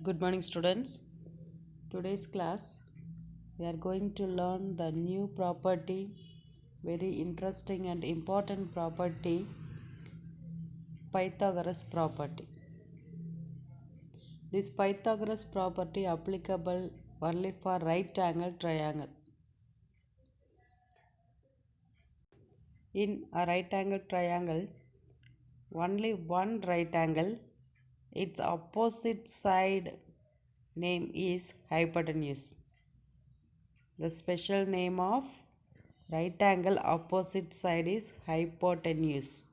Good morning, students. Today's class we are going to learn the new property, very interesting and important property, Pythagoras property. This Pythagoras property applicable only for right angle triangle. In a right angle triangle, only one right angle, its opposite side name is hypotenuse. The special name of right angle opposite side is hypotenuse.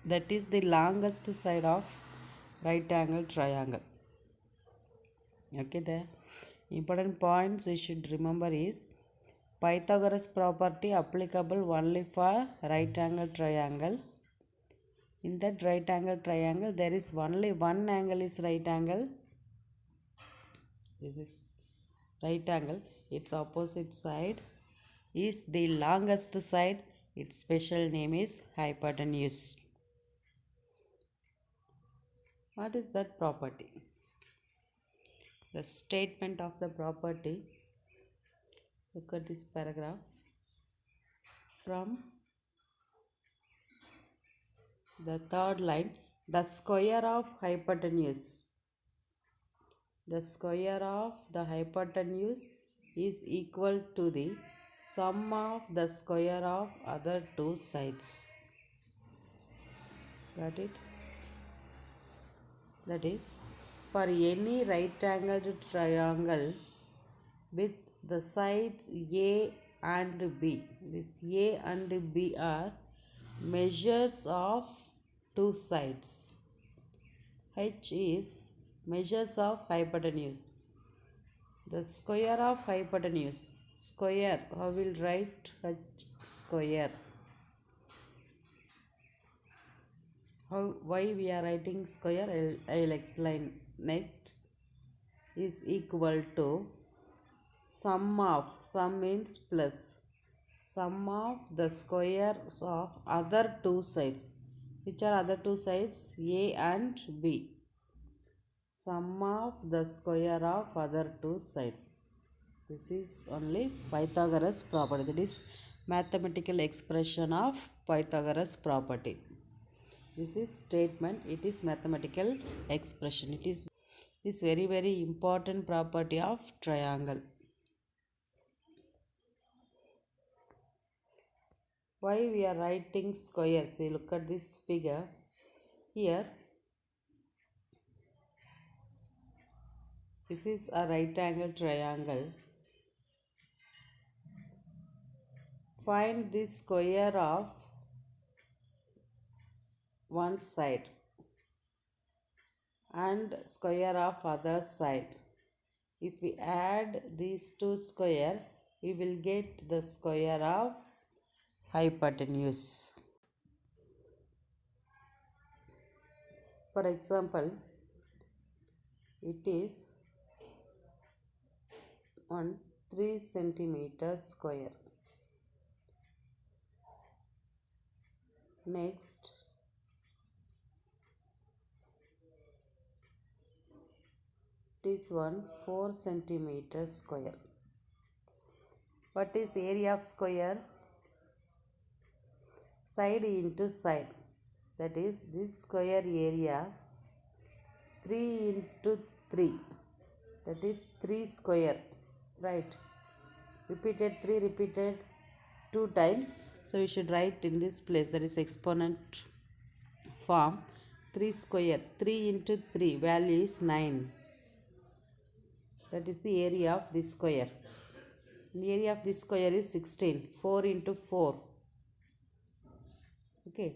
That is the longest side of right angle triangle. Okay, the important points we should remember is Pythagoras property applicable only for right angle triangle. In that right angle triangle, there is only one angle is right angle. This is right angle. Its opposite side is the longest side. Its special name is hypotenuse. What is that property? The statement of the property. Look at this paragraph. From the third line, the square of hypotenuse. The square of the hypotenuse is equal to the sum of the square of other two sides. Got it? That is, for any right angled triangle with the sides A and B, this A and B are measures of two sides. H is measures of hypotenuse. The square of hypotenuse, square, how will write H square? Why we are writing square, I will explain next, is equal to sum means plus, sum of the squares of other two sides. Which are other two sides? A and B. Sum of the square of other two sides. This is only Pythagoras property. That is mathematical expression of Pythagoras property. This is statement. It is mathematical expression. It is very important property of triangle. Why we are writing square? See, look at this figure. Here, this is a right angle triangle. Find the square of one side and square of other side. If we add these two square, we will get the square of hypotenuse. For example, it is 3 centimeter square. Next, it is 4 centimeter square. What is area of square? Side into side. That is, this square area 3 into 3. That is 3 square. Right. Repeated 3, repeated 2 times. So we should write in this place, that is exponent form. 3 square. 3 into 3. Value is 9. That is the area of this square. The area of this square is 16. 4 into 4. Okay.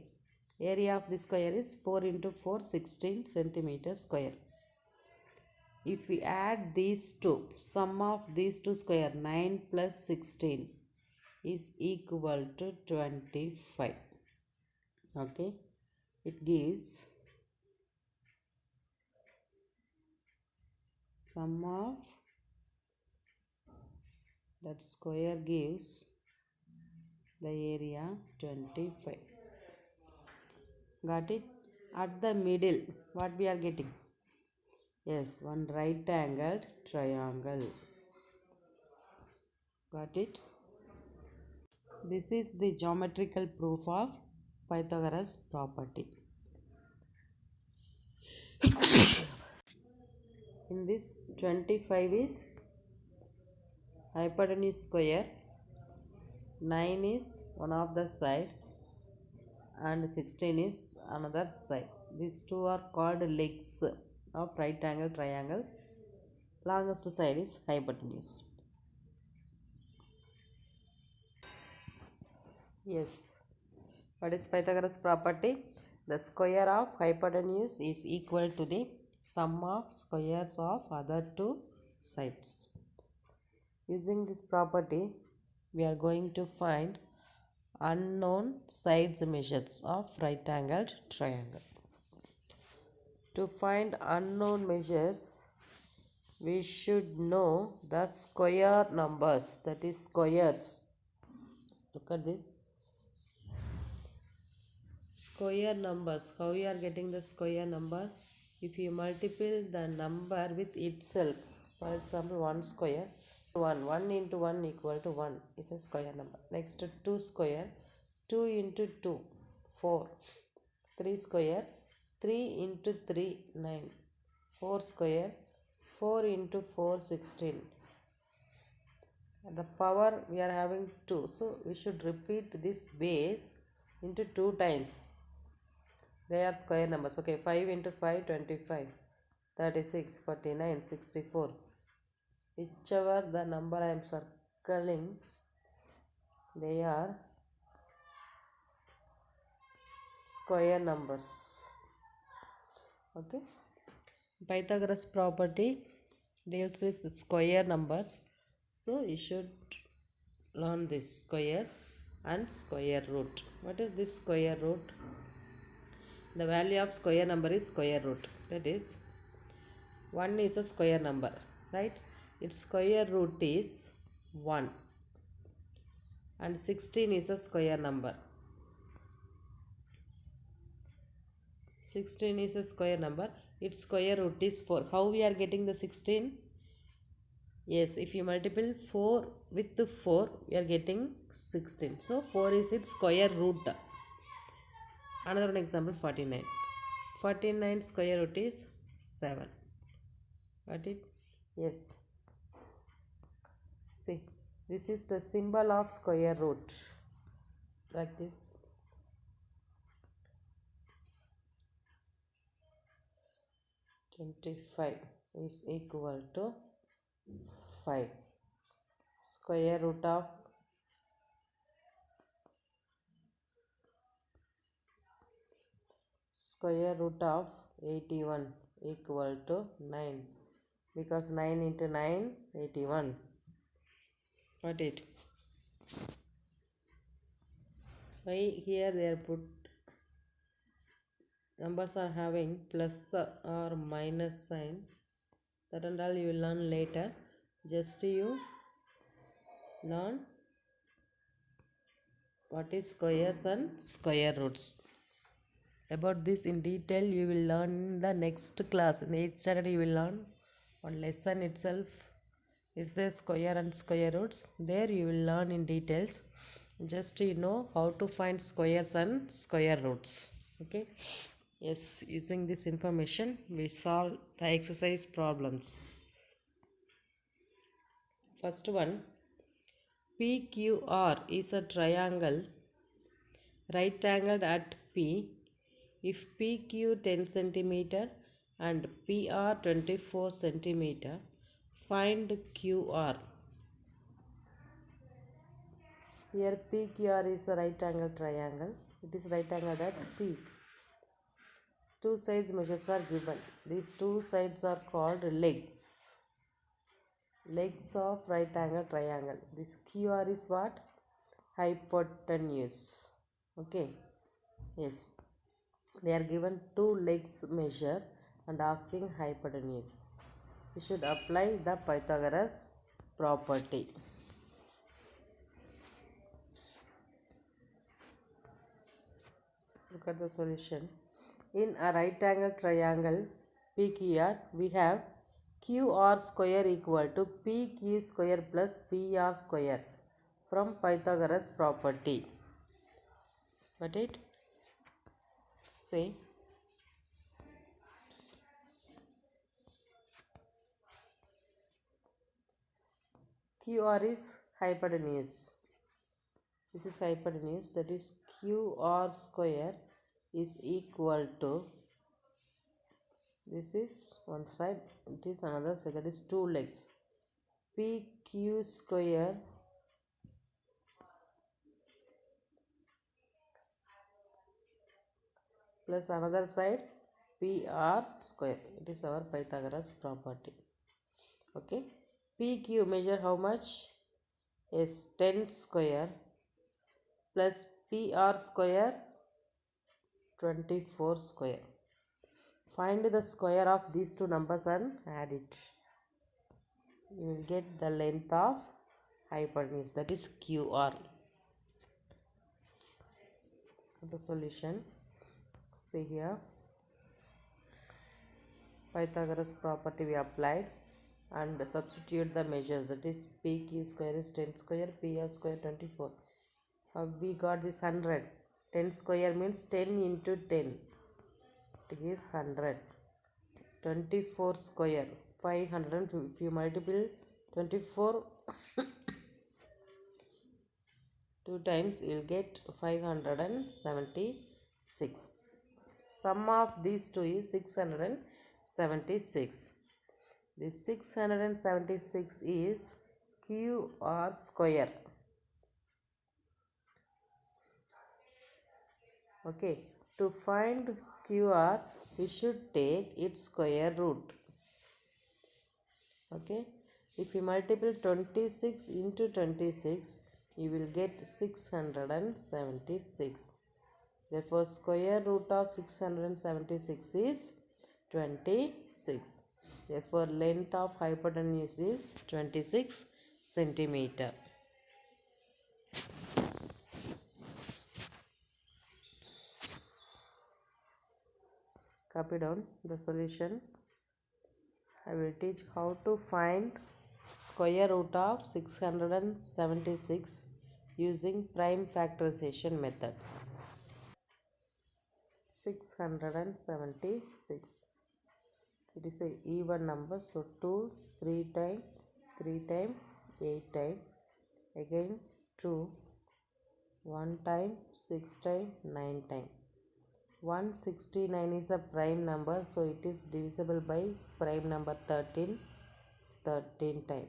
Area of this square is 4 into 4, 16 centimeter square. If we add these two, sum of these two square, 9 plus 16 is equal to 25. Okay. It gives sum of that square gives the area 25. Got it? At the middle, what we are getting? Yes, one right angled triangle. Got it? This is the geometrical proof of Pythagoras property. In this, 25 is hypotenuse square, 9 is one of the side, and 16 is another side. These two are called legs of right angle triangle. Longest side is hypotenuse. Yes. What is Pythagoras property? The square of hypotenuse is equal to the sum of squares of other two sides. Using this property, we are going to find unknown sides measures of right angled triangle. To find unknown measures, we should know the square numbers, that is squares. Look at this. Square numbers. How you are getting the square number? If you multiply the number with itself, for example 1 square, 1 into 1 equal to 1 is a square number. Next 2 square, 2 into 2, 4. 3 square, 3 into 3, 9. 4 square, 4 into 4, 16. The power we are having 2. So we should repeat this base into 2 times. They are square numbers. Okay, 5 into 5, 25. 36, 49, 64. Whichever the number I am circling, they are square numbers. Okay. Pythagoras property deals with square numbers. So you should learn this squares and square root. What is this square root? The value of square number is square root. That is 1 is a square number, right? Its square root is 1 and 16 is a square number. 16 is a square number. Its square root is 4. How we are getting the 16? Yes, if you multiply 4 with the 4, we are getting 16. So 4 is its square root. Another one example, 49. 49 square root is 7. Got it? Yes. See, this is the symbol of square root. Like this. "25 is equal to 5. Square root of 81 equal to 9, because 9 into 9, 81. Got it? Why here they are put numbers are having plus or minus sign? That and all you will learn later. Just you learn what is squares and square roots. About this in detail you will learn in the next class. In the 8th standard you will learn one lesson itself is the square and square roots. There you will learn in details. Just you know how to find squares and square roots. Okay. Yes, using this information we solve the exercise problems. First one, PQR is a triangle right angled at P if PQ 10 cm and PR 24 cm. Find QR. Here PQR is a right angle triangle. It is right angled at P. Two sides measures are given. These two sides are called legs. Legs of right angle triangle. This QR is what? Hypotenuse. Okay. Yes. They are given two legs measure and asking hypotenuse. We should apply the Pythagoras property. Look at the solution. In a right angle triangle, PQR, we have QR square equal to PQ square plus PR square from Pythagoras property. Got it? Say. QR is hypotenuse. This is hypotenuse, that is QR square is equal to, this is one side, it is another side, that is two legs. PQ square plus another side PR square. It is our Pythagoras property. Okay. PQ measure how much? Is 10 square plus PR square 24 square. Find the square of these two numbers and add it. You will get the length of hypotenuse, that is QR. The solution, see here, Pythagoras property we applied and substitute the measures, that is PQ square is 10 square, PR square 24. We got this 100. 10 square means 10 into 10. It gives 100. 24 square 500. If you multiply 24 two times, you will get 576. Sum of these two is 676. This 676 is QR square. Okay, to find QR, we should take its square root. Okay, if you multiply 26 into 26, you will get 676. Therefore, square root of 676 is 26. Therefore, length of hypotenuse is 26 centimeter. Copy down the solution. I will teach how to find square root of 676 using prime factorization method. 676. It is an even number, so 2, 3 times, 3 times, 8 times, again 2, 1 time, 6 times, 9 times. 169 is a prime number, so it is divisible by prime number 13 times,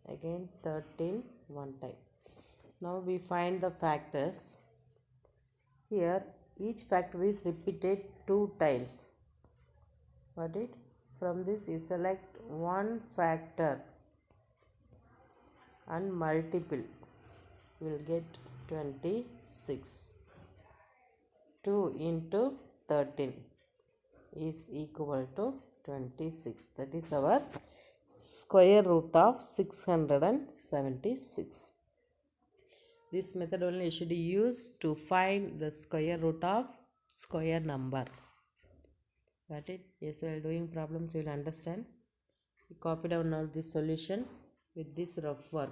again 13 1 time. Now we find the factors. Here each factor is repeated 2 times. Got it? From this you select one factor and multiple. You will get 26. 2 into 13 is equal to 26. That is our square root of 676. This method only should be used to find the square root of square number. Got it? Yes, while doing problems you will understand. You copy down now this solution with this rough work.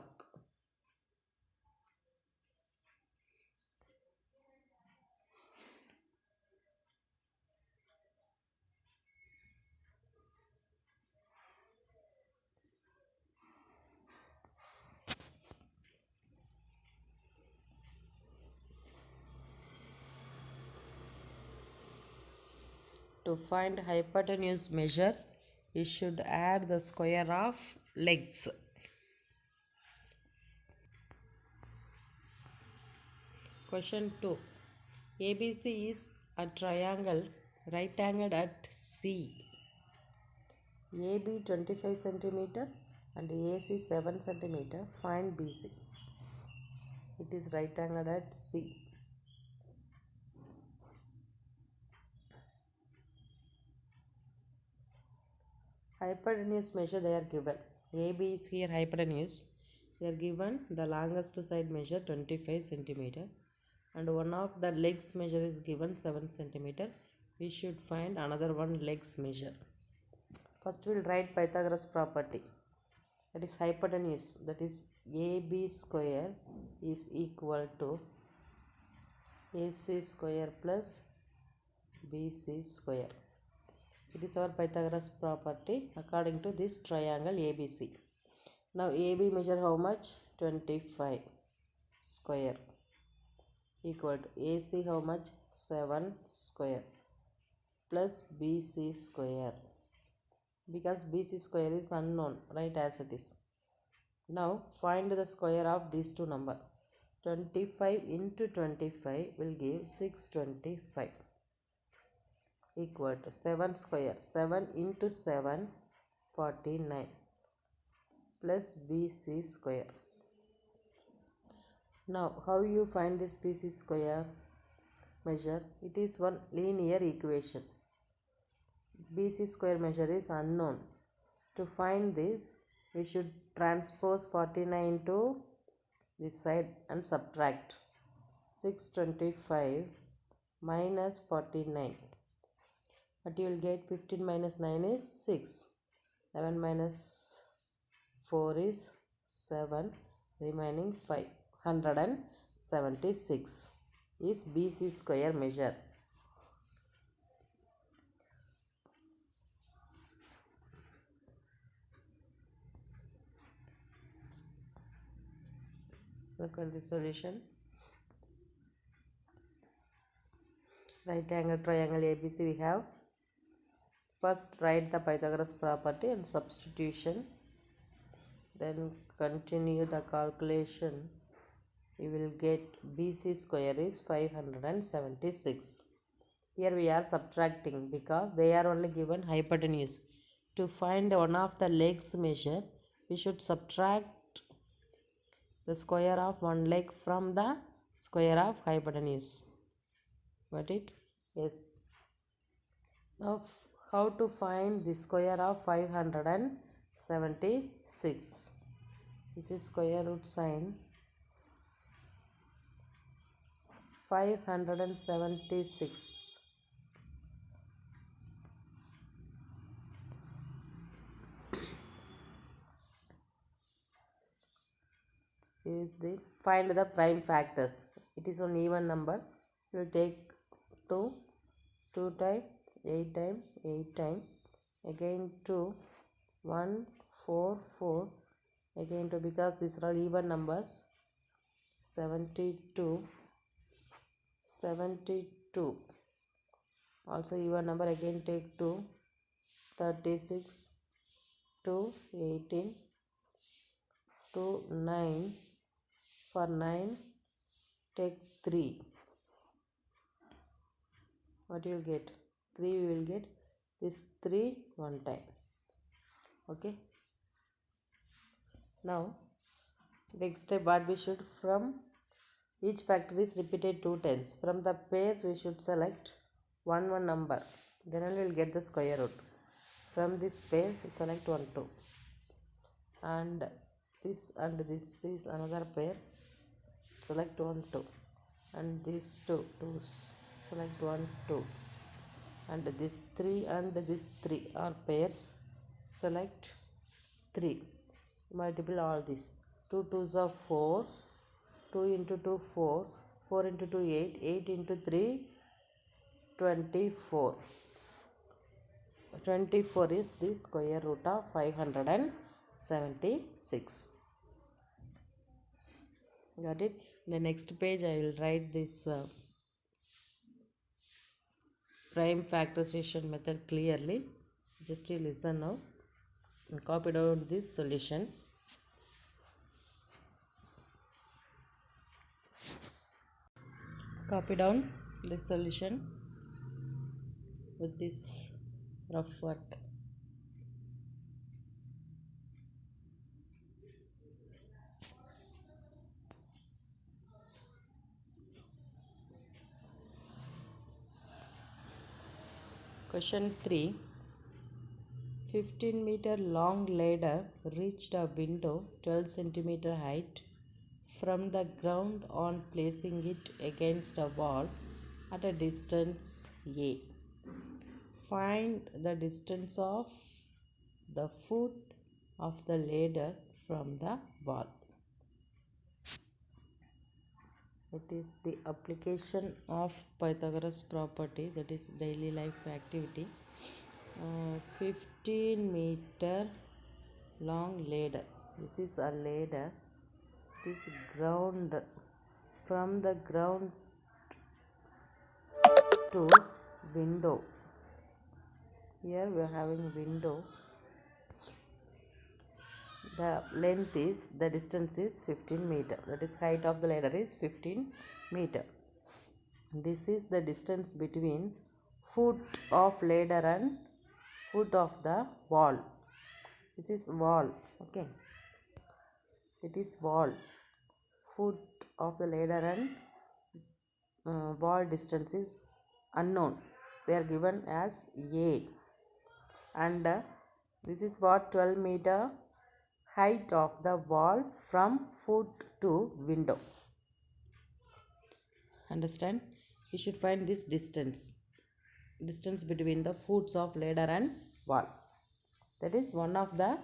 To find hypotenuse measure, you should add the square of legs. Question 2. ABC is a triangle right angled at C. AB 25 cm and AC 7 cm. Find BC. It is right angled at C. Hypotenuse measure they are given. AB is here hypotenuse. They are given the longest side measure 25 cm and one of the legs measure is given 7 cm. We should find another one legs measure. First we'll write Pythagoras property. That is hypotenuse. That is AB square is equal to AC square plus BC square. It is our Pythagoras property according to this triangle ABC. Now AB measure how much? 25 square equal to AC how much? 7 square plus BC square. Because BC square is unknown, right, as it is. Now find the square of these two numbers. 25 into 25 will give 625 equal to 7 square. 7 into 7 49 plus BC square. Now how you find this BC square measure? It is one linear equation. BC square measure is unknown. To find this, we should transpose 49 to this side and subtract. 625 minus 49. What you will get? 15 minus 9 is 6. 11 minus 4 is 7. Remaining 5. 176 is BC square measure. Look at the solution. Right angle triangle ABC we have. First write the Pythagoras property and substitution. Then continue the calculation. You will get BC square is 576. Here we are subtracting because they are only given hypotenuse. To find one of the legs measure, we should subtract the square of one leg from the square of hypotenuse. Got it? Yes. Now how to find the square of 576? This is square root sign. 576. Use the find the prime factors. It is an even number. You will take 2 times 8 times 8 times again 2 1 4 4 again 2, because these are all even numbers. 72 also even number, again take 2. 36 2 18 2 9. For 9 take 3. What you will get? 3 we will get. This 3 one time. Okay. Now next step, what we should, from each factor is repeated 2 times. From the pairs we should select one number. Then we will get the square root. From this pair we select 1 2. And this is another pair. Select 1 2. And these two select 1 2. And this 3 and this 3 are pairs. Select 3. Multiply all these. 2 2s are 4. 2 into 2 4. 4 into 2 8. 8 into 3 24. 24 is the square root of 576. Got it? In the next page I will write this prime factorization method clearly. Just you listen now and copy down this solution. Copy down the solution with this rough work. Question 3. 15-meter long ladder reached a window 12 centimeter height from the ground on placing it against a wall at a distance A. Find the distance of the foot of the ladder from the wall. It is the application of Pythagoras property, that is daily life activity. 15-meter long ladder. This is a ladder. This ground, from the ground to window. Here we are having window. The distance is 15 meter. That is, height of the ladder is 15 meter. This is the distance between foot of ladder and foot of the wall. This is wall. Okay, it is wall. Foot of the ladder and wall distance is unknown. They are given as A. And this is what 12 meter height of the wall from foot to window. Understand? We should find this distance between the foots of ladder and wall. That is one of the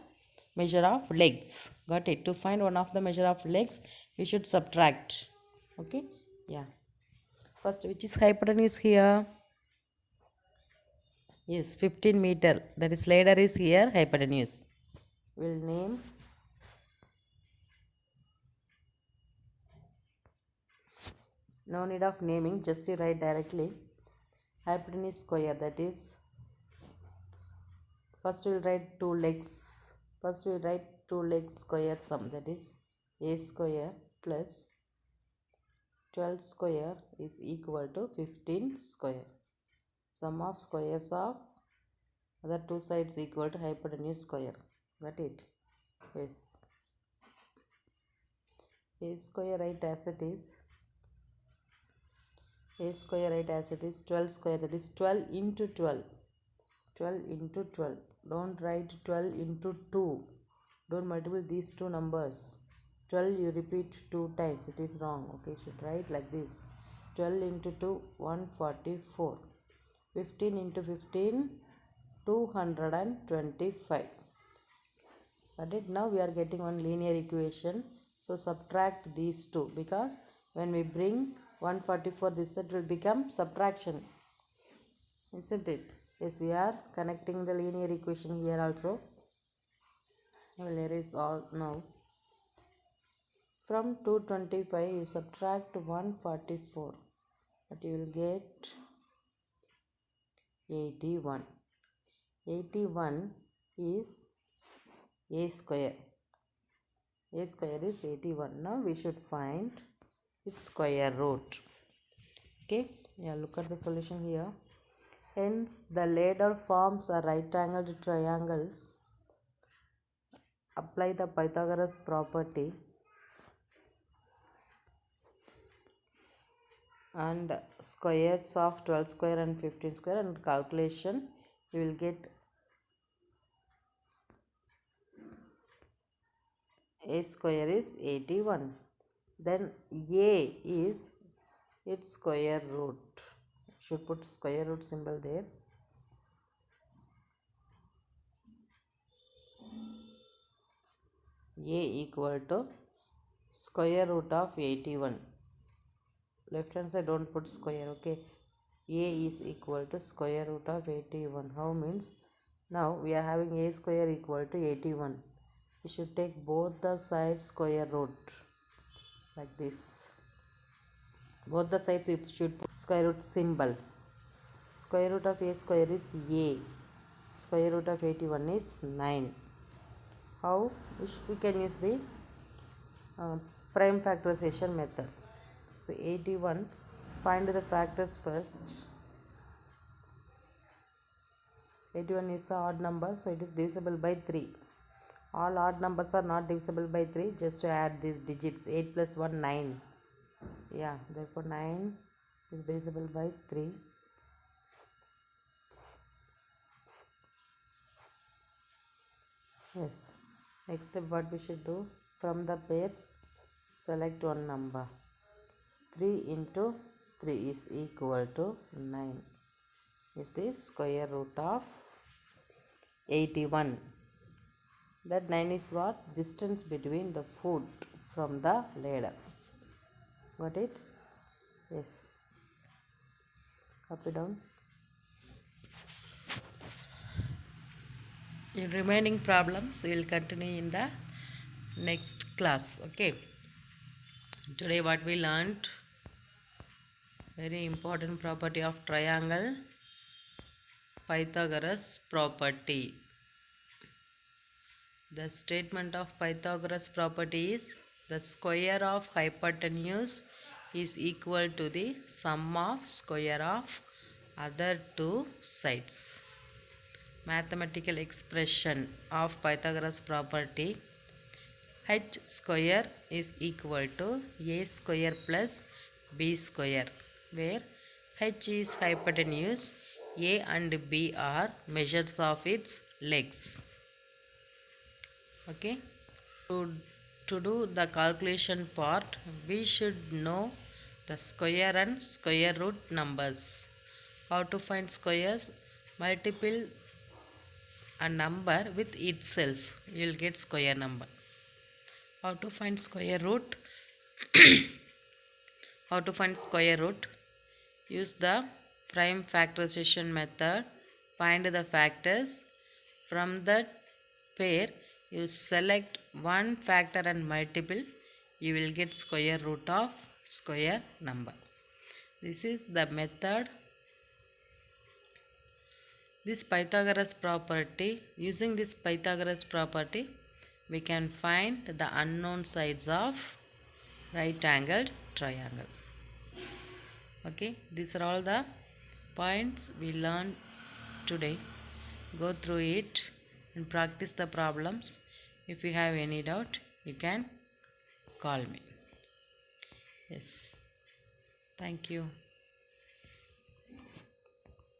measure of legs. Got it? To find one of the measure of legs, we should subtract. Okay? Yeah. First, which is hypotenuse here? Yes, 15 meter. That is, ladder is here, hypotenuse. We'll name no need of naming, just you write directly hypotenuse square. That is, first we'll write two legs. First we'll write two legs square sum, that is a square plus 12 square is equal to 15 square. Sum of squares of other two sides equal to hypotenuse square. Got it? Yes. A square write as it is. A square write as it is. 12 square, that is 12 into 12. 12 into 12. Don't write 12 into 2. Don't multiply these two numbers. 12 you repeat 2 times. It is wrong. Okay, you should write like this. 12 into 2, 144. 15 into 15, 225. Got it? Now we are getting one linear equation. So subtract these two, because when we bring 144, this set will become subtraction. Isn't it? Yes, we are connecting the linear equation here also. I will erase all now. From 225 you subtract 144, but you will get 81. 81 is a square. A square is 81. Now we should find its square root. Okay, yeah, look at the solution here. Hence, the ladder forms a right-angled triangle. Apply the Pythagoras property and squares of 12 square and 15 square, and calculation you will get a square is 81. Then a is its square root. Should put square root symbol there. A equal to square root of 81. Left hand side don't put square. Okay, a is equal to square root of 81. How means, now we are having a square equal to 81. We should take both the sides square root like this. Both the sides we should put square root symbol. Square root of a square is a. Square root of 81 is 9. How? We can use the prime factorization method. So 81, find the factors first. 81 is an odd number, so it is divisible by 3. All odd numbers are not divisible by 3, just to add the digits. 8 plus 1, 9. Yeah, therefore 9 is divisible by 3. Yes. Next step, what we should do? From the pairs, select one number. 3 into 3 is equal to 9. Is the square root of 81. That 9 is what? Distance between the foot from the ladder. Got it? Yes. Copy down. In remaining problems, we will continue in the next class. Okay. Today what we learned, very important property of triangle, Pythagoras property. The statement of Pythagoras property is the square of hypotenuse is equal to the sum of square of other two sides. Mathematical expression of Pythagoras property, h square is equal to a square plus b square, where h is hypotenuse, a and b are measures of its legs. Okay, to do the calculation part, we should know the square and square root numbers. How to find squares? Multiple a number with itself, you will get square number. How to find square root? How to find square root? Use the prime factorization method. Find the factors. From that pair, you select one factor and multiple. You will get square root of square number. This is the method. This Pythagoras property, using this Pythagoras property, we can find the unknown sides of right angled triangle. Okay, these are all the points we learned today. Go through it and practice the problems. If you have any doubt, you can call me. Yes. Thank you.